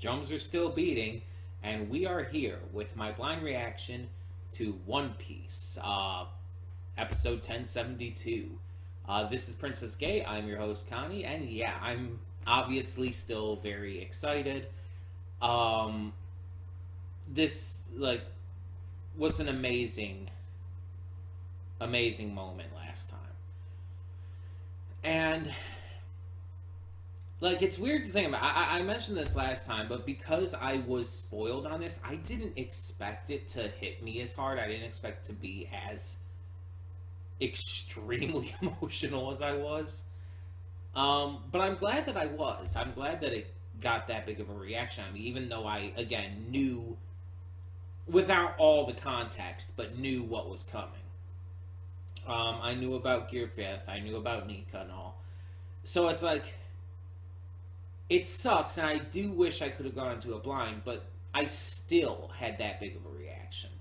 drums are still beating, and we are here with my blind reaction to One Piece, episode 1072. This is Princess Gay. I'm your host, Connie, and yeah, I'm obviously still very excited. This, was an amazing moment last time. And it's weird to think about. I mentioned this last time, but because I was spoiled on this, I didn't expect it to hit me as hard. I didn't expect it to be as extremely emotional as I was. But I'm glad that I was. I'm glad that it got that big of a reaction on me, even though I, again, knew, without all the context, but knew what was coming. I knew about Gear 5th, I knew about Nika and all. So it's it sucks, and I do wish I could have gone into a blind, but I still had that big of a reaction.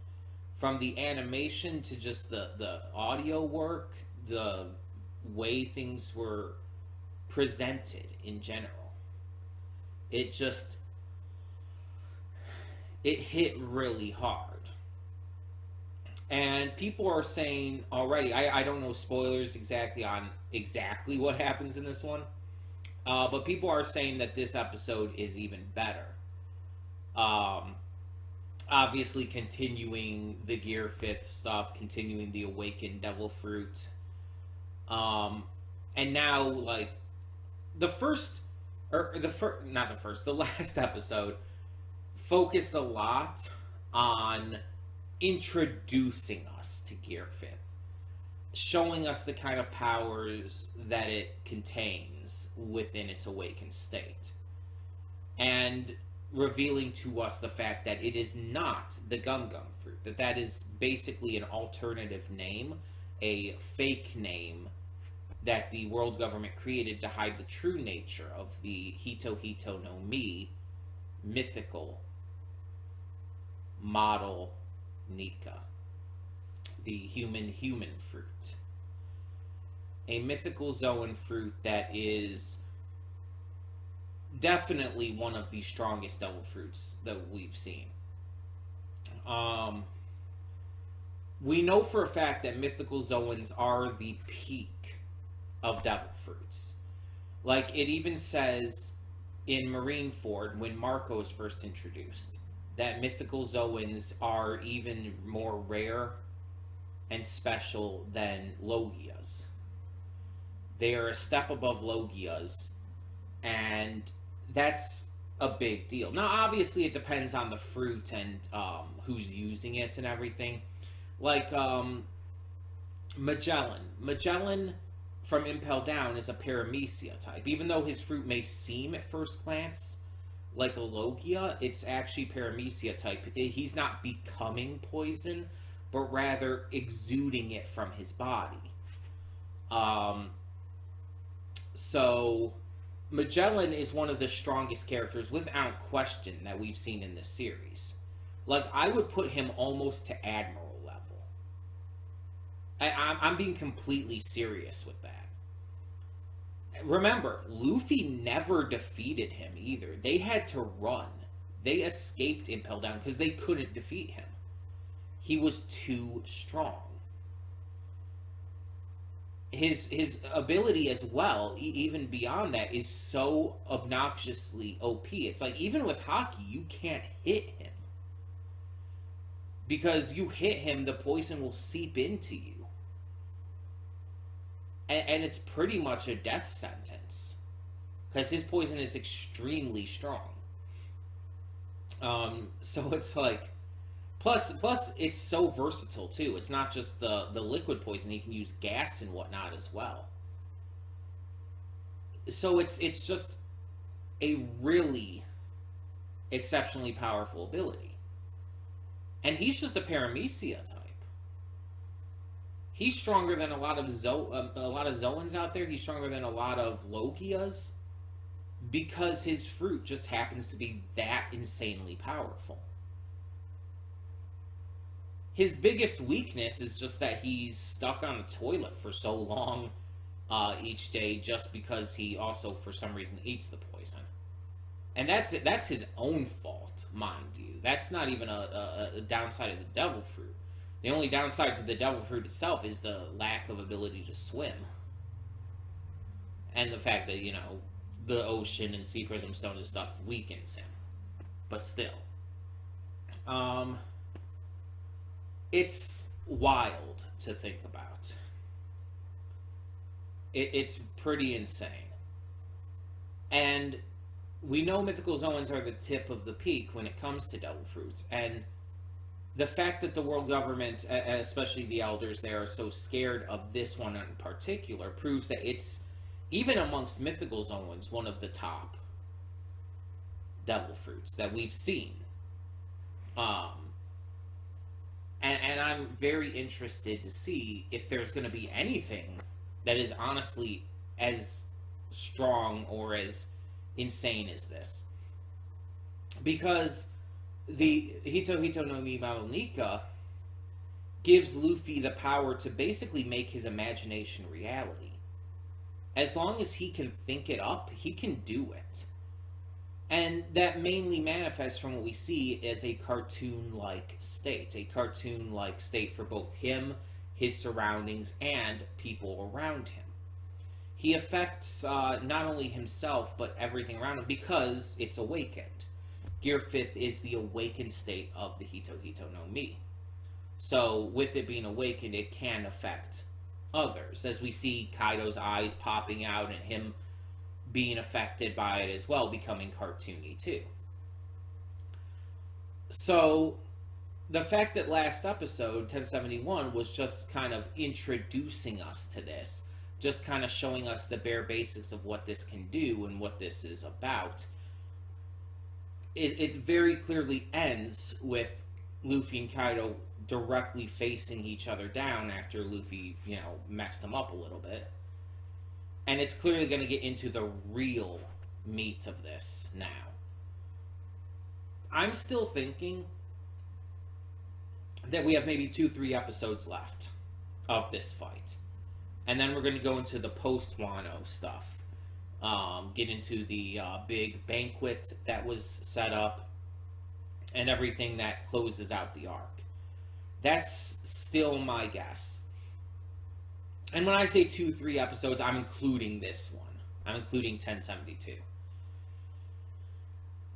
From the animation to just the audio work, the way things were presented in general. It hit really hard. And people are saying already, I don't know spoilers exactly on exactly what happens in this one, but people are saying that this episode is even better. Obviously continuing the Gear 5th stuff, continuing the Awakened Devil Fruit. And now, the last episode focused a lot on introducing us to Gear 5th, showing us the kind of powers that it contains within its awakened state, and revealing to us the fact that it is not the Gum Gum fruit, that is basically an alternative name, a fake name that the world government created to hide the true nature of the Hito Hito no Mi mythical model Nika, the human fruit. A mythical Zoan fruit that is definitely one of the strongest devil fruits that we've seen. We know for a fact that mythical Zoans are the peak of devil fruits. It even says in Marineford, when Marco is first introduced, that mythical Zoans are even more rare and special than Logias. They are a step above Logias, and that's a big deal. Now, obviously, it depends on the fruit and who's using it and everything. Magellan. Magellan from Impel Down is a Paramecia type. Even though his fruit may seem at first glance like a Logia, it's actually Paramecia type. He's not becoming poison, but rather exuding it from his body. So Magellan is one of the strongest characters, without question, that we've seen in this series. I would put him almost to Admiral level. I'm being completely serious with that. Remember, Luffy never defeated him either. They had to run. They escaped Impel Down because they couldn't defeat him. He was too strong. His ability as well, even beyond that, is so obnoxiously OP. It's even with Haki, you can't hit him. Because you hit him, the poison will seep into you. And it's pretty much a death sentence. Because his poison is extremely strong. So it's Plus, it's so versatile, too. It's not just the liquid poison. He can use gas and whatnot as well. So it's just a really exceptionally powerful ability. And he's just a Paramecia type. He's stronger than a lot of Zoans out there. He's stronger than a lot of Logias. Because his fruit just happens to be that insanely powerful. His biggest weakness is just that he's stuck on the toilet for so long each day, just because he also, for some reason, eats the poison. And that's his own fault, mind you. That's not even a downside of the devil fruit. The only downside to the devil fruit itself is the lack of ability to swim. And the fact that, the ocean and sea prism stone and stuff weakens him. But still. It's wild to think about. It's pretty insane. And we know mythical zoans are the tip of the peak when it comes to devil fruits. And the fact that the world government, especially the elders there, are so scared of this one in particular proves that it's, even amongst mythical zoans, one of the top devil fruits that we've seen. And I'm very interested to see if there's going to be anything that is honestly as strong or as insane as this. Because the Hito Hito no Mi Mao Nika gives Luffy the power to basically make his imagination reality. As long as he can think it up, he can do it. And that mainly manifests from what we see as a cartoon-like state. A cartoon-like state for both him, his surroundings, and people around him. He affects not only himself, but everything around him because it's awakened. Gear 5th is the awakened state of the Hito Hito no Mi. So, with it being awakened, it can affect others. As we see Kaido's eyes popping out and him being affected by it as well, becoming cartoony too. So, the fact that last episode, 1071, was just kind of introducing us to this, just kind of showing us the bare basics of what this can do and what this is about, it very clearly ends with Luffy and Kaido directly facing each other down after Luffy, messed them up a little bit. And it's clearly going to get into the real meat of this now. I'm still thinking that we have maybe 2-3 episodes left of this fight. And then we're going to go into the post-Wano stuff. Get into the big banquet that was set up. And everything that closes out the arc. That's still my guess. And when I say 2-3 episodes, I'm including this one. I'm including 1072.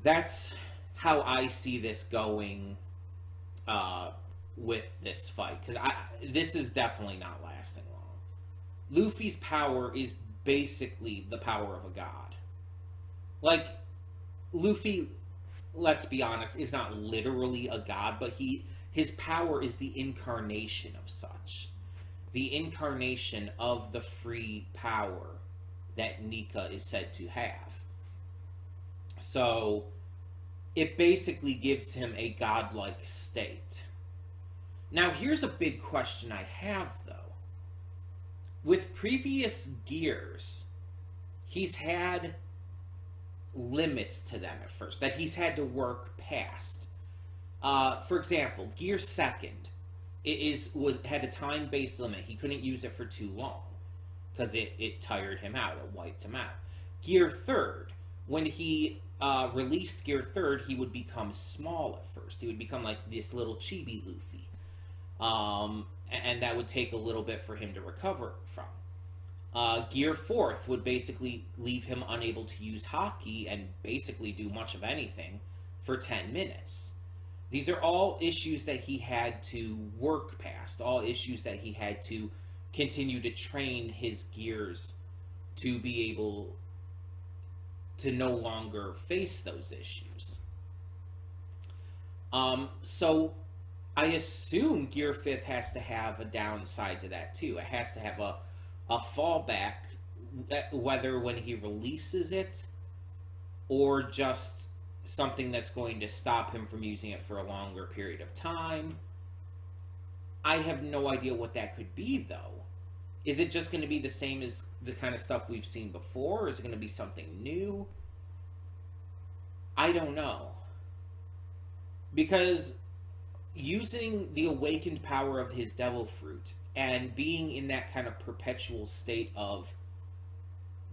That's how I see this going with this fight. Because this is definitely not lasting long. Luffy's power is basically the power of a god. Like, Luffy, let's be honest, is not literally a god, but his power is the incarnation of such. The incarnation of the free power that Nika is said to have. So, it basically gives him a godlike state. Now, here's a big question I have, though. With previous gears, he's had limits to them at first, that he's had to work past. For example, Gear 2nd had a time-based limit. He couldn't use it for too long because it tired him out. It wiped him out. Gear 3rd, when he released Gear 3rd, he would become small at first. He would become like this little chibi Luffy. And that would take a little bit for him to recover from. Gear 4th would basically leave him unable to use Haki and basically do much of anything for 10 minutes. These are all issues that he had to work past, all issues that he had to continue to train his gears to be able to no longer face those issues. So I assume Gear 5th has to have a downside to that too. It has to have a fallback, whether when he releases it or just something that's going to stop him from using it for a longer period of time. I have no idea what that could be, though. Is it just going to be the same as the kind of stuff we've seen before? Or is it going to be something new? I don't know. Because using the awakened power of his devil fruit and being in that kind of perpetual state of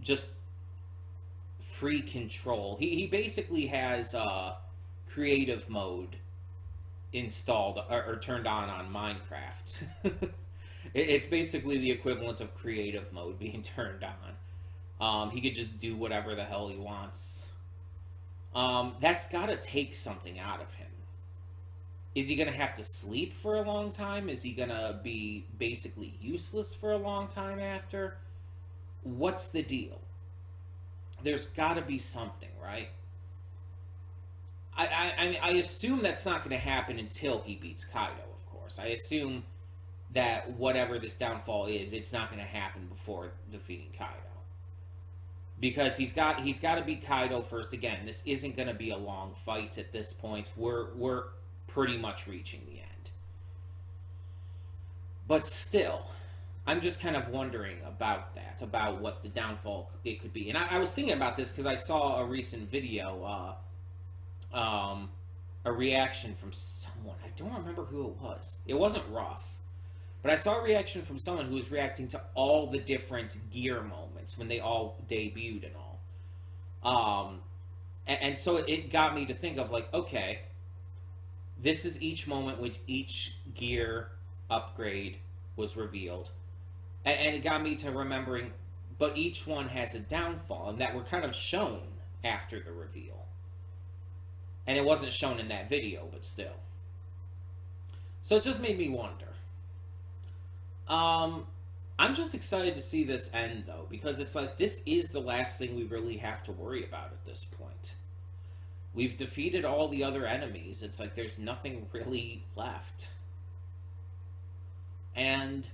just free control. He basically has creative mode installed or turned on Minecraft. It's basically the equivalent of creative mode being turned on. He could just do whatever the hell he wants. That's got to take something out of him. Is he going to have to sleep for a long time? Is he going to be basically useless for a long time after? What's the deal? There's got to be something, right? I assume that's not going to happen until he beats Kaido, of course. I assume that whatever this downfall is, it's not going to happen before defeating Kaido. Because he's got to beat Kaido first. Again, this isn't going to be a long fight at this point. We're pretty much reaching the end. But still, I'm just kind of wondering about that, about what the downfall it could be. And I was thinking about this because I saw a recent video, a reaction from someone. I don't remember who it was. It wasn't Ruff. But I saw a reaction from someone who was reacting to all the different gear moments when they all debuted and all. And so it got me to think of, like, okay, this is each moment which each gear upgrade was revealed. And it got me to remembering, but each one has a downfall, and that were kind of shown after the reveal. And it wasn't shown in that video, but still. So it just made me wonder. I'm just excited to see this end, though, because it's like, this is the last thing we really have to worry about at this point. We've defeated all the other enemies. It's like there's nothing really left. And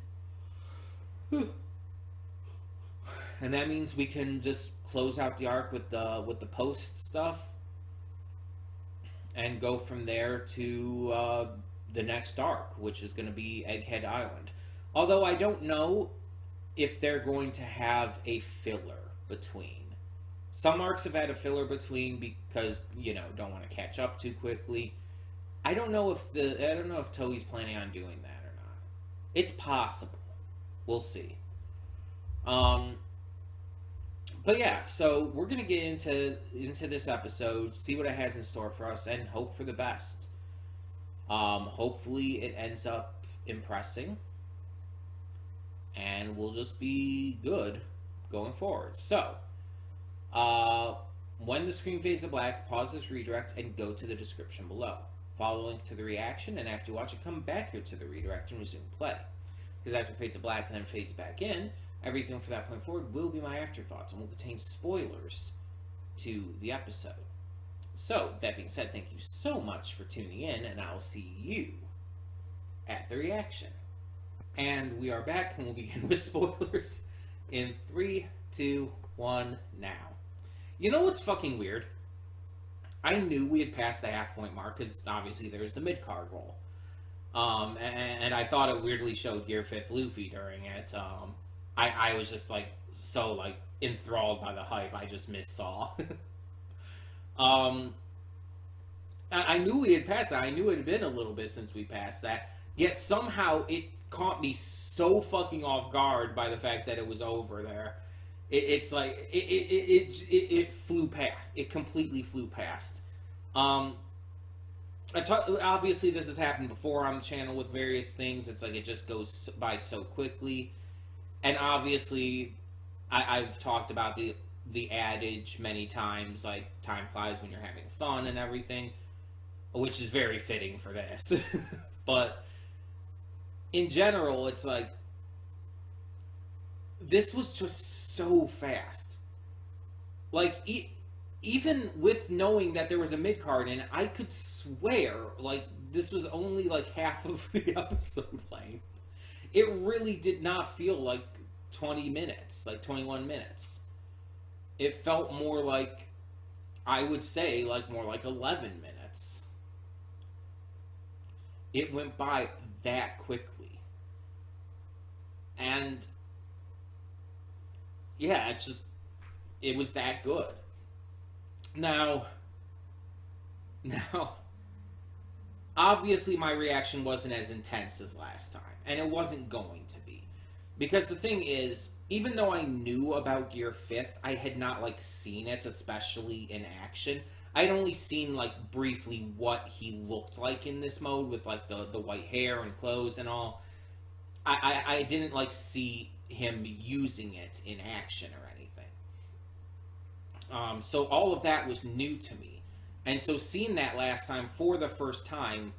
that means we can just close out the arc with the post stuff and go from there to the next arc, which is going to be Egghead Island. Although I don't know if they're going to have a filler between. Some arcs have had a filler between because, don't want to catch up too quickly. I don't know if Toei's planning on doing that or not. It's possible. We'll see. But yeah, so we're gonna get into this episode, see what it has in store for us, and hope for the best. Hopefully it ends up impressing, and we'll just be good going forward. So, when the screen fades to black, pause this redirect and go to the description below. Follow the link to the reaction, and after you watch it, come back here to the redirect and resume play. Because after it fades to black and then fades back in, everything from that point forward will be my afterthoughts and will contain spoilers to the episode. So, that being said, thank you so much for tuning in, and I'll see you at the reaction. And we are back, and we'll begin with spoilers in 3, 2, 1, now. You know what's fucking weird? I knew we had passed the half-point mark, because obviously there's the mid-card roll. And I thought it weirdly showed Gear 5th Luffy during it. I was just, so enthralled by the hype, I just missaw. I knew we had passed that. I knew it had been a little bit since we passed that. Yet somehow it caught me so fucking off guard by the fact that it was over there. It flew past. It completely flew past. Obviously this has happened before on the channel with various things. It's like it just goes by so quickly. And obviously I've talked about the adage many times, like time flies when you're having fun and everything, which is very fitting for this. But in general, it's like this was just so fast. Like, even with knowing that there was a mid-card in it, I could swear, this was only, half of the episode length. It really did not feel like 20 minutes, 21 minutes. It felt more like, I would say, more like 11 minutes. It went by that quickly. And yeah, it was that good. Now, obviously my reaction wasn't as intense as last time, and it wasn't going to be, Because the thing is, even though I knew about Gear 5th, I had not, like, seen it, especially in action. I'd only seen, like, briefly what he looked like in this mode with, like, the white hair and clothes and all. I didn't, like, see him using it in action or anything. So all of that was new to me. And so seeing that last time for the first time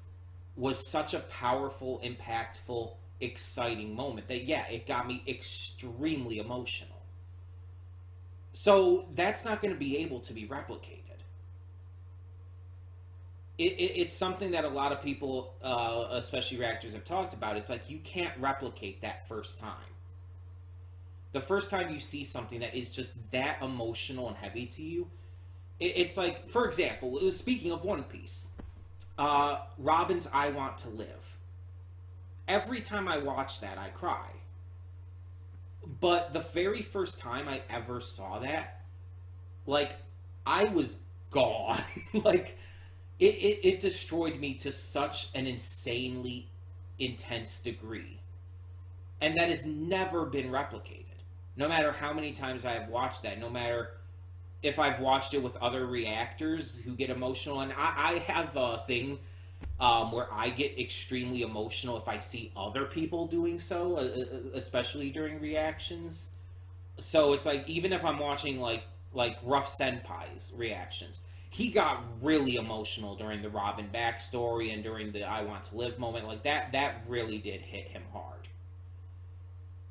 was such a powerful, impactful, exciting moment that, yeah, it got me extremely emotional. So that's not going to be able to be replicated. It's something that a lot of people, especially reactors, have talked about. It's like you can't replicate that first time. The first time you see something that is just that emotional and heavy to you, it's like, for example, speaking of One Piece, Robin's I Want to Live. Every time I watch that, I cry. But the very first time I ever saw that, like, I was gone. Like, it destroyed me to such an insanely intense degree. And that has never been replicated. No matter how many times I have watched that, no matter if I've watched it with other reactors who get emotional. And I have a thing where I get extremely emotional if I see other people doing so, especially during reactions. So it's like, even if I'm watching like Rough Senpai's reactions, he got really emotional during the Robin backstory and during the I Want to Live moment. Like, that really did hit him hard.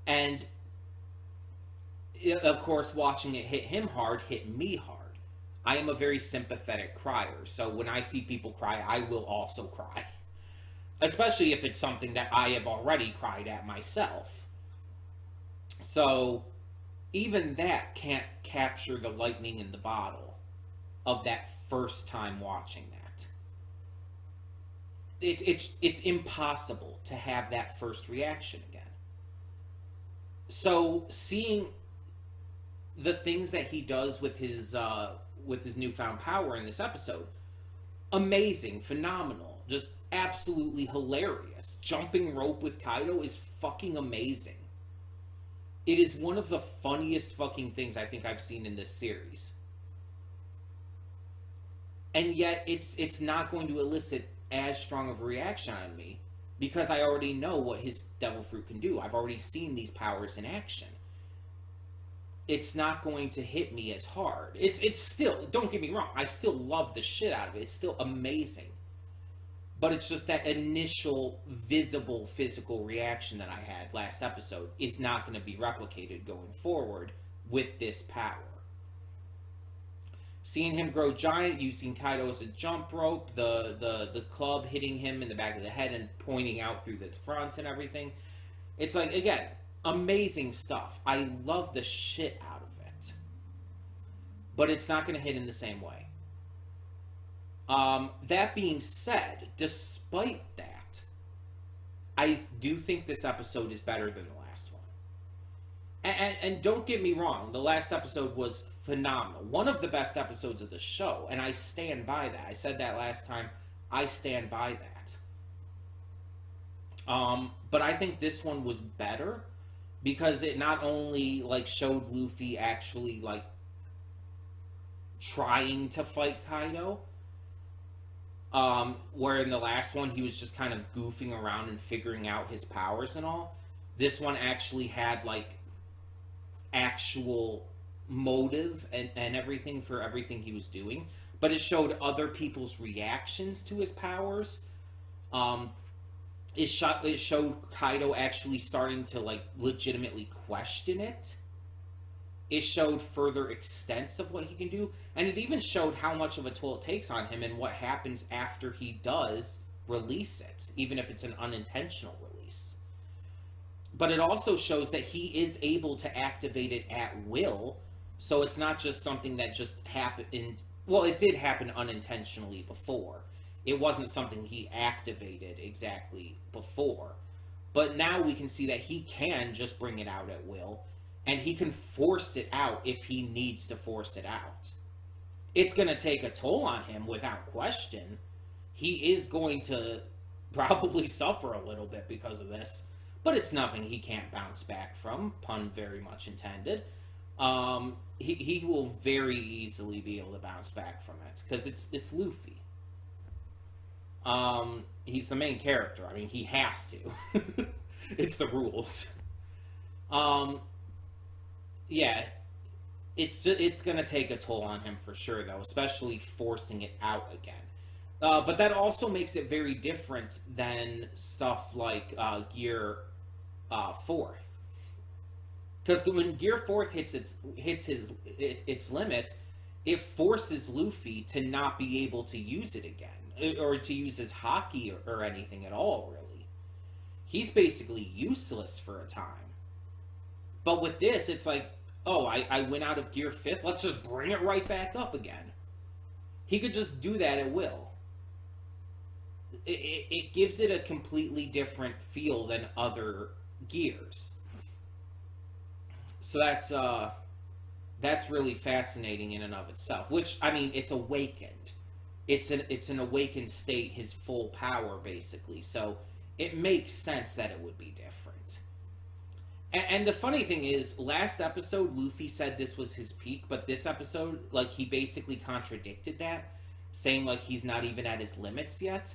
And, of course, watching it hit him hard hit me hard. I am a very sympathetic crier, so when I see people cry, I will also cry. Especially if it's something that I have already cried at myself. So, even that can't capture the lightning in the bottle of that first time watching that. It's impossible to have that first reaction again. So seeing the things that he does with his newfound power in this episode, amazing, phenomenal, just absolutely hilarious. Jumping rope with Kaido is fucking amazing. It is one of the funniest fucking things I think I've seen in this series. And yet, it's not going to elicit as strong of a reaction on me because I already know what his Devil Fruit can do. I've already seen these powers in action. It's not going to hit me as hard. It's still, don't get me wrong, I still love the shit out of it. It's still amazing. But it's just that initial, visible, physical reaction that I had last episode is not going to be replicated going forward with this power. Seeing him grow giant, using Kaido as a jump rope, the club hitting him in the back of the head and pointing out through the front and everything. It's like, again, amazing stuff. I love the shit out of it. But it's not going to hit in the same way. That being said, despite that, I do think this episode is better than the last one. And don't get me wrong, the last episode was phenomenal. One of the best episodes of the show, and I stand by that. I said that last time. I stand by that. But I think this one was better because it not only like showed Luffy actually like trying to fight Kaido, where in the last one he was just kind of goofing around and figuring out his powers and all. This one actually had like actual motive and everything for everything he was doing, but it showed other people's reactions to his powers. It showed Kaido actually starting to like legitimately question it. It showed further extents of what he can do, and it even showed how much of a toll it takes on him and what happens after he does release it, even if it's an unintentional release. But it also shows that he is able to activate it at will. So it's not just something that just happened. Well, it did happen unintentionally before. It wasn't something he activated exactly before. But now we can see that he can just bring it out at will. And he can force it out if he needs to force it out. It's going to take a toll on him without question. He is going to probably suffer a little bit because of this. but it's nothing he can't bounce back from. Pun very much intended. He will very easily be able to bounce back from it because it's Luffy. He's the main character. I mean, he has to. It's the rules. Yeah, it's gonna take a toll on him for sure, though, especially forcing it out again. But that also makes it very different than stuff like Gear Fourth, because when Gear Fourth hits its limit, it forces Luffy to not be able to use it again, or to use his haki or anything at all. Really, he's basically useless for a time. But with this, it's like, oh, I went out of Gear Fifth. Let's just bring it right back up again. He could just do that at will. It gives it a completely different feel than other gears. So that's really fascinating in and of itself. Which, I mean, it's awakened. It's an awakened state, his full power, basically. So it makes sense that it would be different. And the funny thing is, last episode, Luffy said this was his peak, but this episode, like, he basically contradicted that, saying, like, he's not even at his limits yet.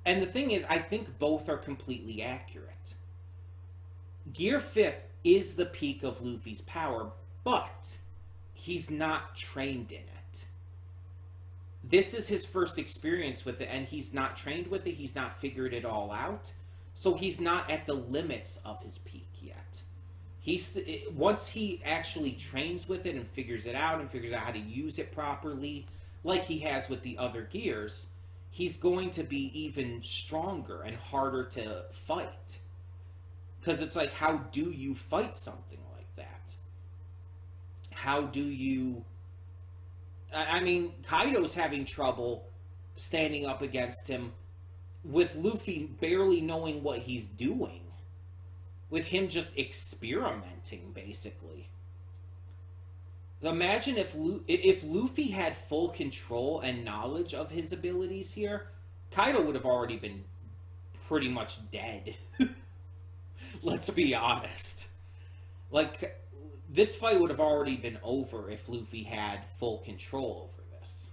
And the thing is, I think both are completely accurate. Gear 5th is the peak of Luffy's power, but he's not trained in it. This is his first experience with it, and he's not trained with it, he's not figured it all out, so he's not at the limits of his peak yet. Once he actually trains with it and figures it out and figures out how to use it properly, like he has with the other gears, he's going to be even stronger and harder to fight. Because it's like, how do you fight something like that? How do you... I mean, Kaido's having trouble standing up against him with Luffy barely knowing what he's doing. With him just experimenting, basically. Imagine if Luffy had full control and knowledge of his abilities here, Kaido would have already been pretty much dead. Let's be honest. Like, this fight would have already been over if Luffy had full control over this.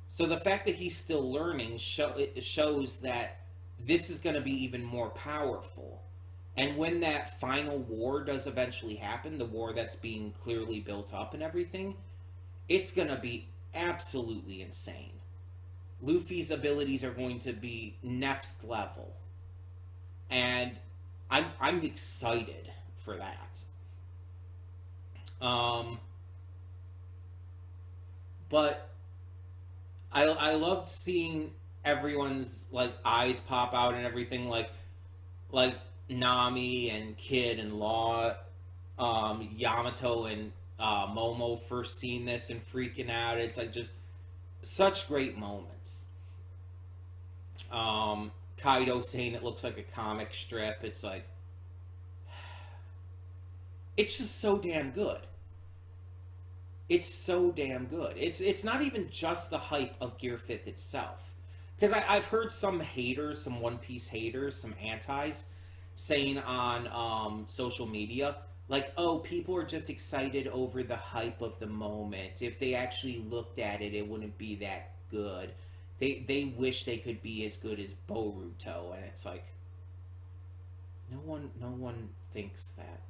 So the fact that he's still learning shows that this is going to be even more powerful. And when that final war does eventually happen, the war that's being clearly built up and everything, it's going to be absolutely insane. Luffy's abilities are going to be next level. And I'm excited for that. But I loved seeing everyone's like eyes pop out and everything, like Nami and Kid and Law, Yamato and Momo first seeing this and freaking out. It's like just such great moments. Kaido saying it looks like a comic strip. It's like, it's just so damn good. It's so damn good. It's not even just the hype of Gear 5th itself. Because I've heard some haters, some One Piece haters, some antis, saying on social media, like, oh, people are just excited over the hype of the moment. If they actually looked at it, it wouldn't be that good. They wish they could be as good as Boruto, and it's like, no one thinks that.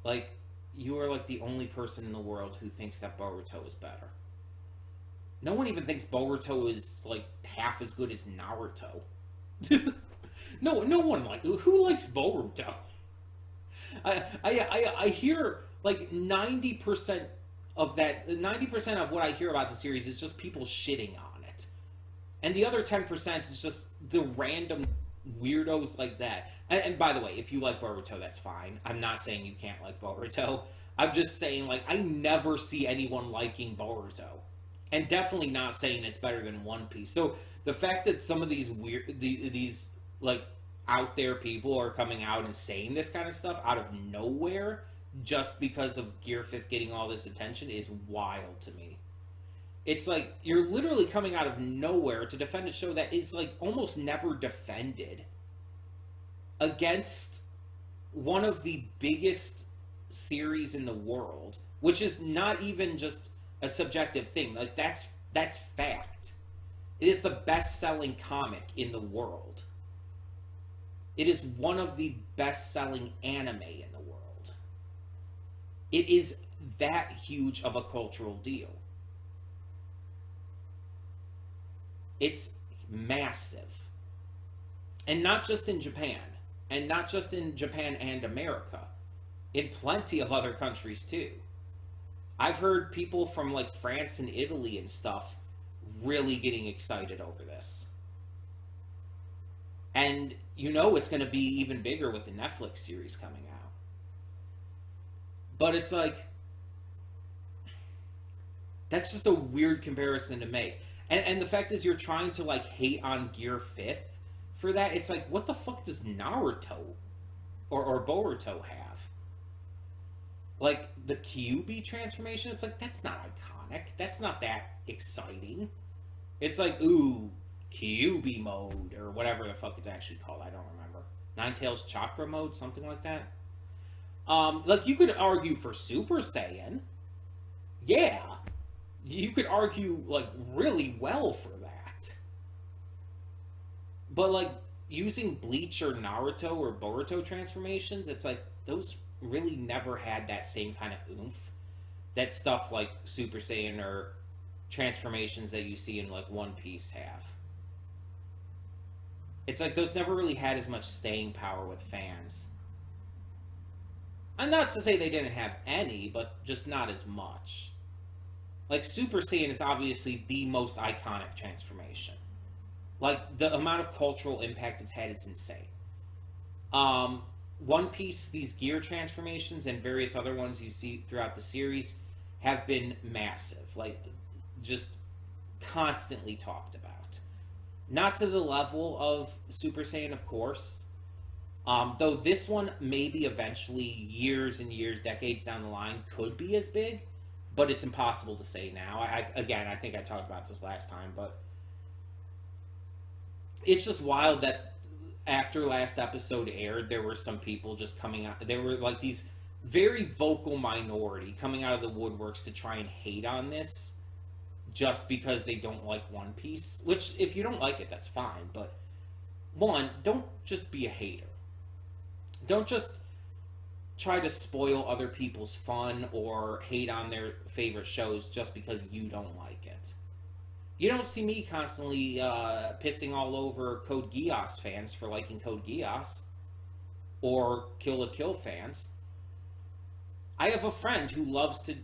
Like, you are like the only person in the world who thinks that Boruto is better. No one even thinks Boruto is like half as good as Naruto. No one who likes Boruto. I hear like 90% of that. 90% of what I hear about the series is just people shitting on it, and the other 10% is just the random weirdos like that. And by the way, if you like Boruto, that's fine. I'm not saying you can't like Boruto. I'm just saying, like, I never see anyone liking Boruto. And definitely not saying it's better than One Piece. So the fact that some of these these like out there people are coming out and saying this kind of stuff out of nowhere just because of Gear 5th getting all this attention is wild to me. It's like you're literally coming out of nowhere to defend a show that is like almost never defended against one of the biggest series in the world, which is not even just a subjective thing. Like that's fact. It is the best-selling comic in the world. It is one of the best-selling anime in the world. It is that huge of a cultural deal. It's massive. And not just in Japan. And not just in Japan and America. In plenty of other countries too. I've heard people from like France and Italy and stuff really getting excited over this. And you know it's going to be even bigger with the Netflix series coming out. But it's like, that's just a weird comparison to make. And the fact is you're trying to like hate on Gear 5th for that. It's like, what the fuck does Naruto or Boruto have? Like the Kyuubi transformation, it's like, that's not iconic. That's not that exciting. It's like, ooh, Kyuubi mode, or whatever the fuck it's actually called. I don't remember. Ninetales Chakra mode, something like that. Like you could argue for Super Saiyan. Yeah. You could argue like really well for that. But like using Bleach or Naruto or Boruto transformations, it's like those really never had that same kind of oomph that stuff like Super Saiyan or transformations that you see in like One Piece have. It's like those never really had as much staying power with fans. And not to say they didn't have any, but just not as much. Like Super Saiyan is obviously the most iconic transformation. Like the amount of cultural impact it's had is insane. One Piece, these gear transformations and various other ones you see throughout the series have been massive. Like just constantly talked about. Not to the level of Super Saiyan, of course. Though this one maybe eventually, years and years, decades down the line, could be as big. But it's impossible to say now. I think I talked about this last time, but it's just wild that after last episode aired, there were some people just coming out. There were like these very vocal minority coming out of the woodworks to try and hate on this just because they don't like One Piece. Which, if you don't like it, that's fine. But one, don't just be a hater. Don't just try to spoil other people's fun or hate on their favorite shows just because you don't like it. You don't see me constantly pissing all over Code Geass fans for liking Code Geass or Kill la Kill fans. I have a friend who loves to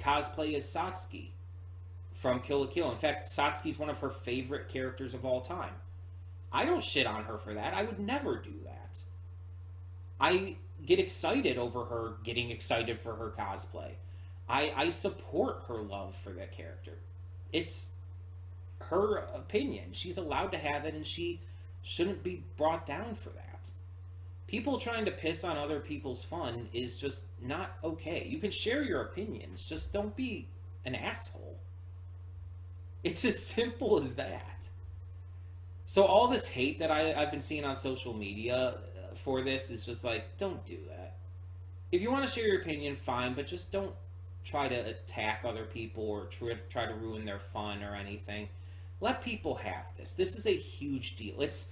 cosplay as Satsuki from Kill la Kill. In fact, Satsuki's one of her favorite characters of all time. I don't shit on her for that. I would never do that. I get excited over her getting excited for her cosplay. I support her love for that character. It's her opinion. She's allowed to have it, and she shouldn't be brought down for that. People trying to piss on other people's fun is just not okay. You can share your opinions, just don't be an asshole. It's as simple as that. So all this hate that I've been seeing on social media for this is just like, don't do that. If you want to share your opinion, fine, but just don't try to attack other people or try to ruin their fun or anything. Let people have this. This is a huge deal. It's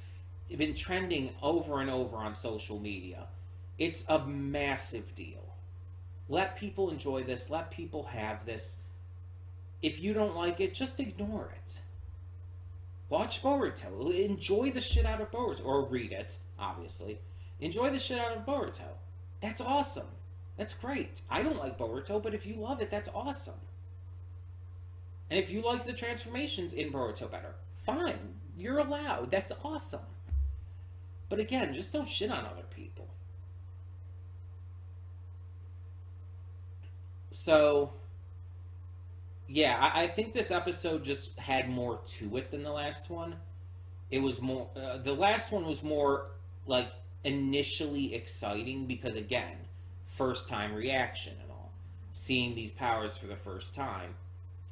been trending over and over on social media. It's a massive deal. Let people enjoy this. Let people have this. If you don't like it, just ignore it. Watch Boruto. Enjoy the shit out of Boruto. Or read it, obviously. Enjoy the shit out of Boruto. That's awesome. That's great. I don't like Boruto, but if you love it, that's awesome. And if you like the transformations in Boruto better, fine. You're allowed. That's awesome. But again, just don't shit on other people. So, yeah, I think this episode just had more to it than the last one. It was more... the last one was more, like, initially exciting because, again, first-time reaction and all. Seeing these powers for the first time.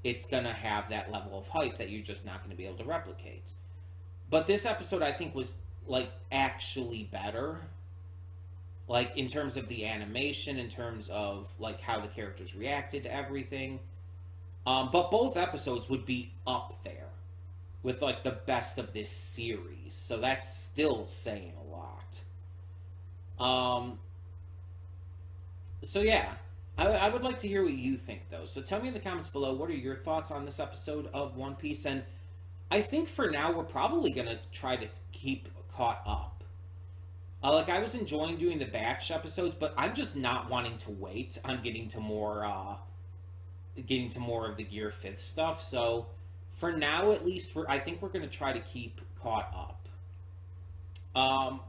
it's gonna have that level of hype that you're just not gonna be able to replicate. But this episode, I think, was like actually better, like in terms of the animation, in terms of like how the characters reacted to everything. But both episodes would be up there with like the best of this series, so that's still saying a lot. So yeah, I would like to hear what you think though. So tell me in the comments below, what are your thoughts on this episode of One Piece? And I think for now we're probably gonna try to keep caught up. Like I was enjoying doing the batch episodes, but I'm just not wanting to wait on getting to more of the Gear 5th stuff. So for now, at least, I think we're going to try to keep caught up.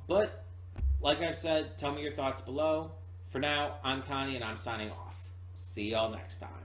But like I've said, tell me your thoughts below. For now, I'm Connie, and I'm signing off. See y'all next time.